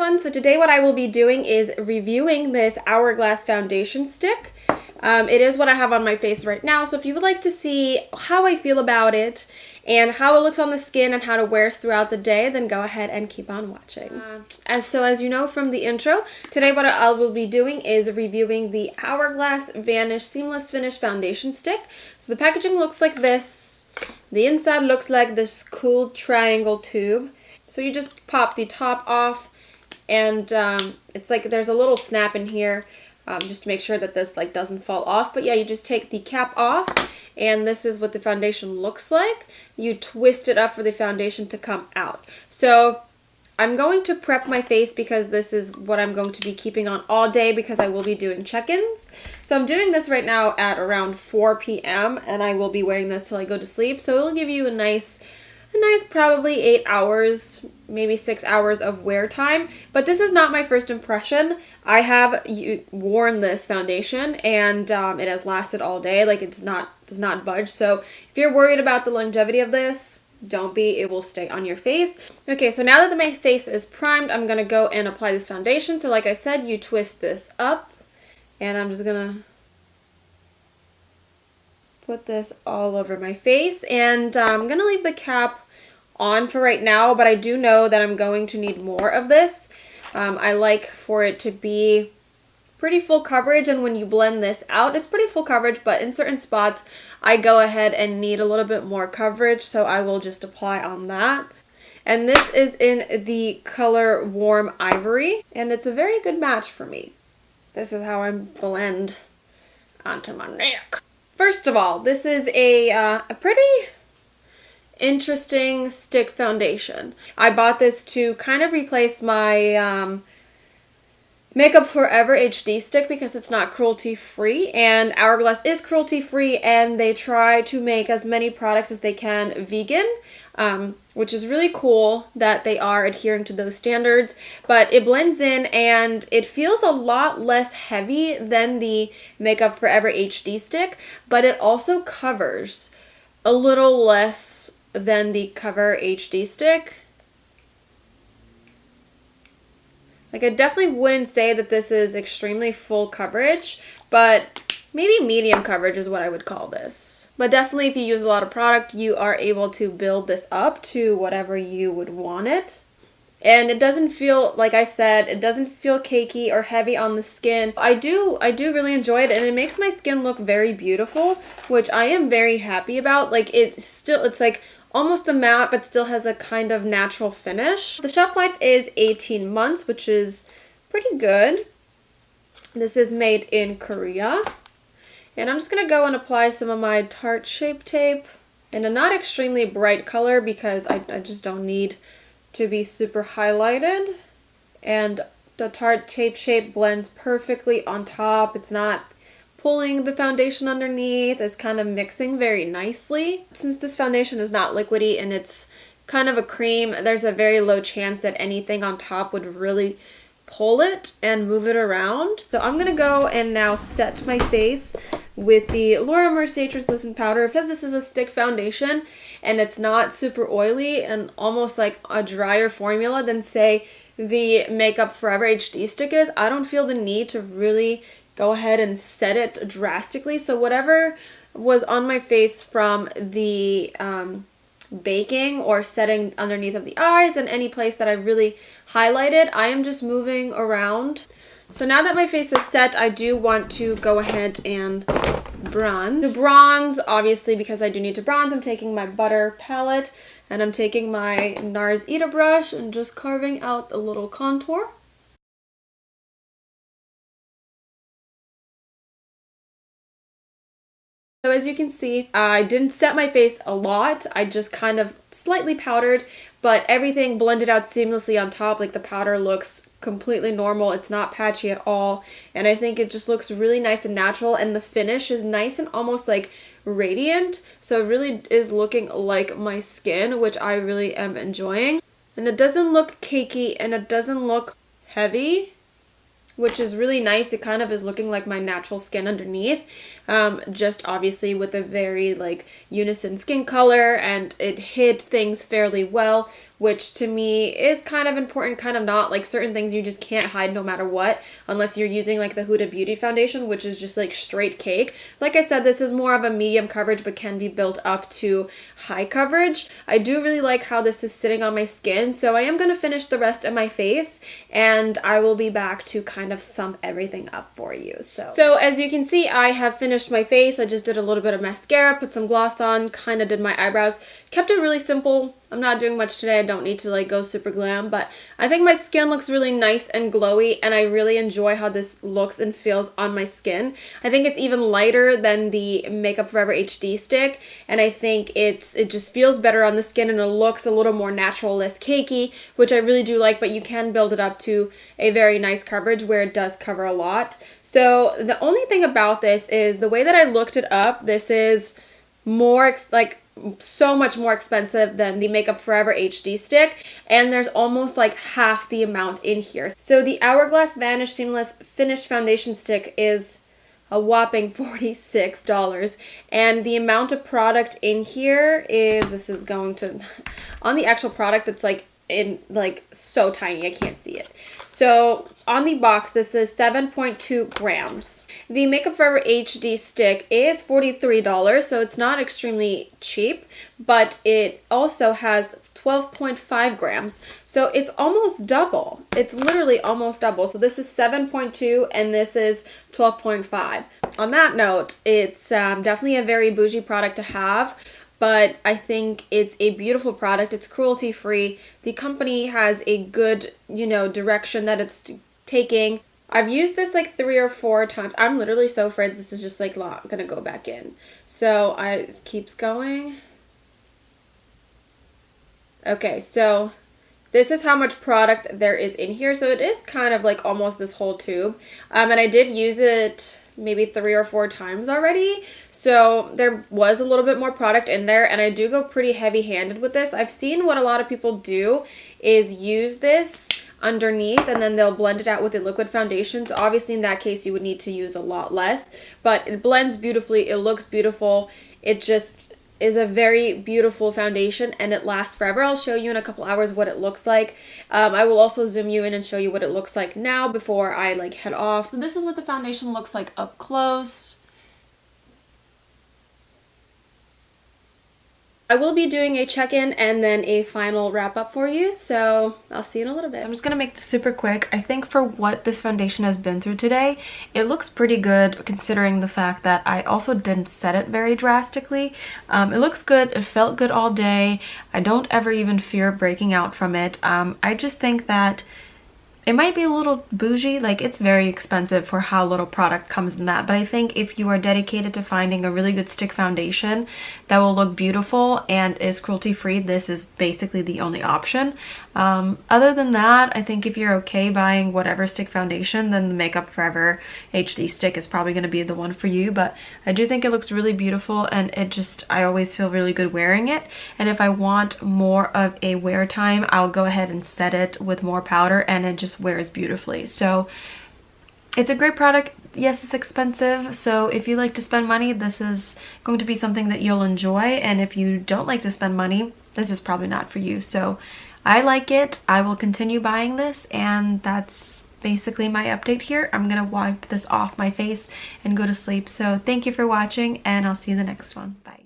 everyone, so today what I will be doing is reviewing this Hourglass foundation stick. It is what I have on my face right now, so if you would like to see how I feel about it and how it looks on the skin and how to wear throughout the day, then go ahead and keep on watching. As you know from the intro, today what I will be doing is reviewing the Hourglass Vanish Seamless Finish Foundation Stick. So the packaging looks like this. The inside looks like this cool triangle tube. So you just pop the top off, and it's like there's a little snap in here just to make sure that this doesn't fall off. But yeah, you just take the cap off, and this is what the foundation looks like. You twist it up for the foundation to come out. So I'm going to prep my face because this is what I'm going to be keeping on all day because I will be doing check-ins. So I'm doing this right now at around 4 p.m. and I will be wearing this till I go to sleep. So it'll give you a nice probably 8 hours, maybe 6 hours of wear time. But this is not my first impression. I have worn this foundation and it has lasted all day. Like, it does not budge. So if you're worried about the longevity of this, don't be. It will stay on your face. Okay, so now that my face is primed, I'm gonna go and apply this foundation. So like I said, you twist this up, and I'm just gonna put this all over my face, and I'm gonna leave the cap on for right now, but I do know that I'm going to need more of this. I like for it to be pretty full coverage, and when you blend this out, it's pretty full coverage, but in certain spots I go ahead and need a little bit more coverage, so I will just apply on that. And this is in the color Warm Ivory, and it's a very good match for me. This is how I blend onto my neck. First of all, this is a pretty interesting stick foundation. I bought this to kind of replace my Makeup Forever HD stick because it's not cruelty free, and Hourglass is cruelty free, and they try to make as many products as they can vegan, which is really cool that they are adhering to those standards. But it blends in and it feels a lot less heavy than the Makeup Forever HD stick, but it also covers a little less than the Cover HD stick. Like, I definitely wouldn't say that this is extremely full coverage, but maybe medium coverage is what I would call this. But definitely if you use a lot of product, you are able to build this up to whatever you would want it. And it doesn't feel, like I said, it doesn't feel cakey or heavy on the skin. I do really enjoy it, and it makes my skin look very beautiful, which I am very happy about. Like, it's like almost a matte, but still has a kind of natural finish. The shelf life is 18 months, which is pretty good. This is made in Korea. And I'm just gonna go and apply some of my Tarte Shape Tape in a not extremely bright color because I just don't need to be super highlighted. And the Tarte Tape Shape blends perfectly on top. It's not pulling the foundation underneath, is kind of mixing very nicely. Since this foundation is not liquidy and it's kind of a cream, there's a very low chance that anything on top would really pull it and move it around. So I'm gonna go and now set my face with the Laura Mercier Translucent Powder. Because this is a stick foundation and it's not super oily and almost like a drier formula than, say, the Makeup Forever HD stick is, I don't feel the need to really go ahead and set it drastically. So whatever was on my face from the baking or setting underneath of the eyes and any place that I really highlighted, I am just moving around. So now that my face is set, I do want to go ahead and bronze. To bronze, obviously, because I do need to bronze, I'm taking my butter palette and I'm taking my NARS Ita brush and just carving out a little contour. So as you can see, I didn't set my face a lot. I just kind of slightly powdered, but everything blended out seamlessly on top. Like, the powder looks completely normal. It's not patchy at all. And I think it just looks really nice and natural. And the finish is nice and almost like radiant. So it really is looking like my skin, which I really am enjoying. And it doesn't look cakey and it doesn't look heavy, which is really nice. It kind of is looking like my natural skin underneath. just obviously with a very like unison skin color, and it hid things fairly well, which to me is kind of important, kind of not. Like certain things you just can't hide no matter what, unless you're using like the Huda Beauty foundation, which is just like straight cake. Like I said, this is more of a medium coverage but can be built up to high coverage. I do really like how this is sitting on my skin, so I am going to finish the rest of my face and I will be back to kind of sum everything up for you. So as you can see, I have finished my face. I just did a little bit of mascara, put some gloss on, kind of did my eyebrows, kept it really simple. I'm not doing much today. I don't need to like go super glam, but I think my skin looks really nice and glowy, and I really enjoy how this looks and feels on my skin. I think it's even lighter than the Makeup Forever HD stick, and I think it just feels better on the skin, and it looks a little more natural, less cakey, which I really do like, but you can build it up to a very nice coverage where it does cover a lot. So the only thing about this is the way that I looked it up, this is more so much more expensive than the Makeup Forever HD stick, and there's almost like half the amount in here. So the Hourglass Vanish Seamless Finish Foundation Stick is a whopping $46, and the amount of product in here is, this is going to, on the actual product it's like so tiny I can't see it. So on the box this is 7.2 grams. The Makeup Forever HD stick is $43, so it's not extremely cheap, but it also has 12.5 grams, so it's almost double. It's literally almost double. So this is 7.2 and this is 12.5. On that note, it's definitely a very bougie product to have, but I think it's a beautiful product. It's cruelty free. The company has a good, direction that it's taking. I've used this like 3 or 4 times. I'm literally so afraid this is just like gonna go back in. So it keeps going. Okay, so this is how much product there is in here. So it is kind of like almost this whole tube. And I did use it maybe 3 or 4 times already, so there was a little bit more product in there, and I do go pretty heavy-handed with this. I've seen what a lot of people do is use this underneath and then they'll blend it out with the liquid foundation. So obviously in that case you would need to use a lot less, but it blends beautifully, it looks beautiful, it just is a very beautiful foundation and it lasts forever. I'll show you in a couple hours what it looks like. I will also zoom you in and show you what it looks like now before I head off. So this is what the foundation looks like up close. I will be doing a check-in and then a final wrap-up for you, so I'll see you in a little bit. I'm just gonna make this super quick. I think for what this foundation has been through today, it looks pretty good considering the fact that I also didn't set it very drastically. It looks good, it felt good all day. I don't ever even fear breaking out from it. I just think that it might be a little bougie, it's very expensive for how little product comes in that, but I think if you are dedicated to finding a really good stick foundation that will look beautiful and is cruelty free, this is basically the only option. Other than that, I think if you're okay buying whatever stick foundation, then the Makeup Forever HD stick is probably going to be the one for you, but I do think it looks really beautiful, and I always feel really good wearing it, and if I want more of a wear time, I'll go ahead and set it with more powder and it just wears beautifully. So it's a great product. Yes, it's expensive, so if you like to spend money, this is going to be something that you'll enjoy, and if you don't like to spend money, this is probably not for you. So I like it. I will continue buying this, and that's basically my update here. I'm gonna wipe this off my face and go to sleep. So thank you for watching, and I'll see you in the next one. Bye.